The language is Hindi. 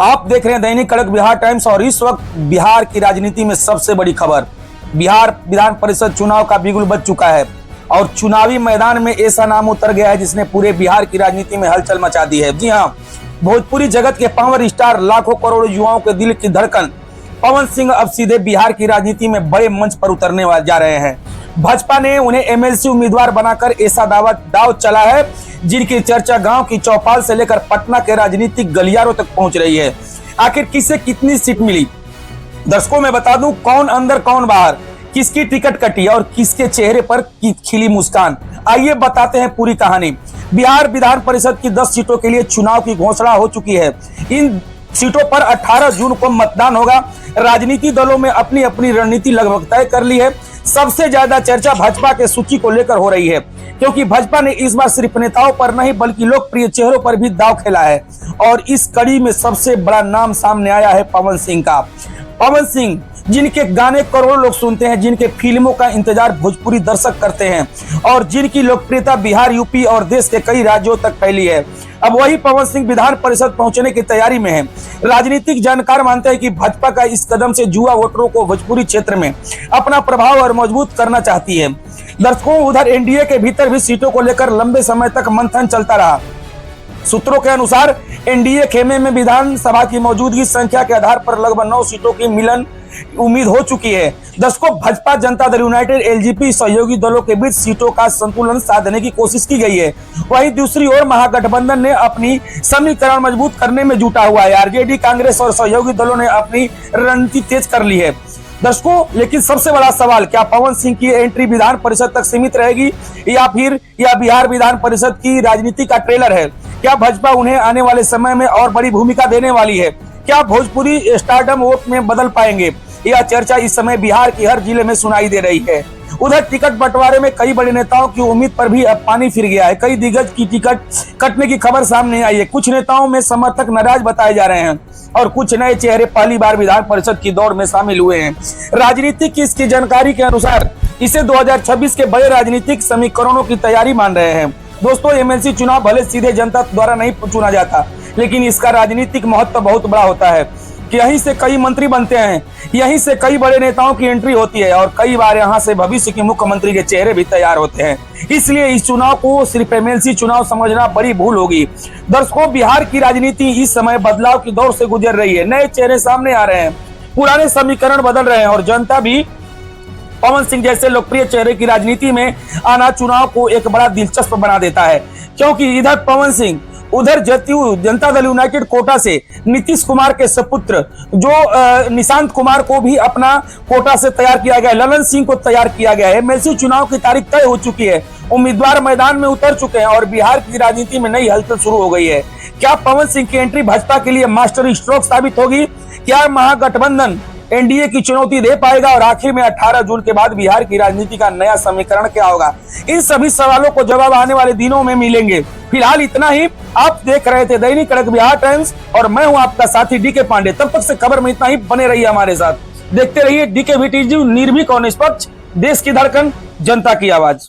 आप देख रहे हैं दैनिक कड़क बिहार टाइम्स और इस वक्त बिहार की राजनीति में सबसे बड़ी खबर, बिहार विधान परिषद चुनाव का बिगुल बज चुका है और चुनावी मैदान में ऐसा नाम उतर गया है जिसने पूरे बिहार की राजनीति में हलचल मचा दी है। जी हां, भोजपुरी जगत के पावर स्टार, लाखों करोड़ों युवाओं के दिल की धड़कन पवन सिंह अब सीधे बिहार की राजनीति में बड़े मंच पर उतरने जा रहे हैं। भाजपा ने उन्हें एमएलसी उम्मीदवार बनाकर ऐसा दाव चला है जिनकी चर्चा गांव की चौपाल से लेकर पटना के राजनीतिक गलियारों तक पहुंच रही है। आखिर किसे कितनी सीट मिली, दर्शकों मैं बता दूं कौन अंदर कौन बाहर, किसकी टिकट कटी और किसके चेहरे पर खिली मुस्कान। आइए बताते हैं पूरी कहानी। बिहार विधान परिषद की 10 सीटों के लिए चुनाव की घोषणा हो चुकी है। इन सीटों पर 18 जून को मतदान होगा। राजनीति दलों में अपनी अपनी रणनीति लगभग तय कर ली है। सबसे ज्यादा चर्चा भाजपा के सूची को लेकर हो रही है क्योंकि भाजपा ने इस बार सिर्फ नेताओं पर नहीं बल्कि लोकप्रिय चेहरों पर भी दांव खेला है और इस कड़ी में सबसे बड़ा नाम सामने आया है पवन सिंह का। पवन सिंह जिनके गाने करोड़ों लोग सुनते हैं, जिनके फिल्मों का इंतजार भोजपुरी दर्शक करते हैं और जिनकी लोकप्रियता बिहार, यूपी और देश के कई राज्यों तक फैली है। अब वही पवन सिंह विधान परिषद पहुंचने की तैयारी में है। राजनीतिक जानकार मानते हैं कि भाजपा का इस कदम से युवा वोटरों को भोजपुरी क्षेत्र में अपना प्रभाव और मजबूत करना चाहती है। दर्शकों, उधर एनडीए के भीतर भी सीटों को लेकर लंबे समय तक मंथन चलता रहा। सूत्रों के अनुसार एनडीए खेमे में विधानसभा की मौजूदगी संख्या के आधार पर लगभग 9 सीटों की मिलन उम्मीद हो चुकी है। दर्शकों, भाजपा जनता दल यूनाइटेड एलजेपी सहयोगी दलों के बीच सीटों का संतुलन साधने की कोशिश की गई है। वहीं दूसरी ओर महागठबंधन ने अपनी समीकरण मजबूत करने में जुटा हुआ है। आरजेडी, कांग्रेस और सहयोगी दलों ने अपनी रणनीति तेज कर ली है। दर्शकों, लेकिन सबसे बड़ा सवाल, क्या पवन सिंह की एंट्री विधान परिषद तक सीमित रहेगी या फिर यह बिहार विधान परिषद की राजनीति का ट्रेलर है? क्या भाजपा उन्हें आने वाले समय में और बड़ी भूमिका देने वाली है? क्या भोजपुरी स्टारडम वोट में बदल पाएंगे? यह चर्चा इस समय बिहार की हर जिले में सुनाई दे रही है। उधर टिकट बंटवारे में कई बड़े नेताओं की उम्मीद पर भी अब पानी फिर गया है। कई दिग्गज की टिकट कटने की खबर सामने आई है। कुछ नेताओं में समर्थक नाराज बताए जा रहे हैं और कुछ नए चेहरे पहली बार विधान परिषद की दौड़ में शामिल हुए हैं। राजनीतिक इसकी जानकारी के अनुसार इसे 2026 के बड़े राजनीतिक समीकरणों की तैयारी मान रहे हैं। दोस्तों, एमएलसी चुनाव भले सीधे जनता द्वारा नहीं चुना जाता, लेकिन इसका राजनीतिक महत्व बहुत बड़ा होता है कि यहीं से कई मंत्री बनते हैं, यहीं से कई बड़े नेताओं की एंट्री होती है और कई बार यहां से भविष्य के मुख्यमंत्री के चेहरे भी तैयार होते हैं। इसलिए इस चुनाव को सिर्फ एमएलसी चुनाव समझना बड़ी भूल होगी। दर्शकों, बिहार की राजनीति इस समय बदलाव की दौर से गुजर रही है। नए चेहरे सामने आ रहे हैं, पुराने समीकरण बदल रहे हैं और जनता भी पवन सिंह जैसे लोकप्रिय चेहरे की राजनीति में आना चुनाव को एक बड़ा दिलचस्प बना देता है क्योंकि इधर पवन सिंह, उधर जदयू जनता दल यूनाइटेड कोटा से नीतीश कुमार के सपुत्र जो निशांत कुमार को भी अपना कोटा से तैयार किया गया है, ललन सिंह को तैयार किया गया है। एमएलसी चुनाव की तारीख तय हो चुकी है, उम्मीदवार मैदान में उतर चुके हैं और बिहार की राजनीति में नई हलचल शुरू हो गई है। क्या पवन सिंह की एंट्री भाजपा के लिए मास्टर स्ट्रोक साबित होगी? क्या महागठबंधन एनडीए की चुनौती दे पाएगा और आखिर में 18 जून के बाद बिहार की राजनीति का नया समीकरण क्या होगा? इन सभी सवालों को जवाब आने वाले दिनों में मिलेंगे। फिलहाल इतना ही। आप देख रहे थे दैनिक कड़क बिहार टाइम्स और मैं हूं आपका साथी डीके पांडे। तब तक से खबर में इतना ही। बने रहिए हमारे साथ, देखते रहिए डीके वीटीजी, निर्भीक और निष्पक्ष, देश की धड़कन, जनता की आवाज।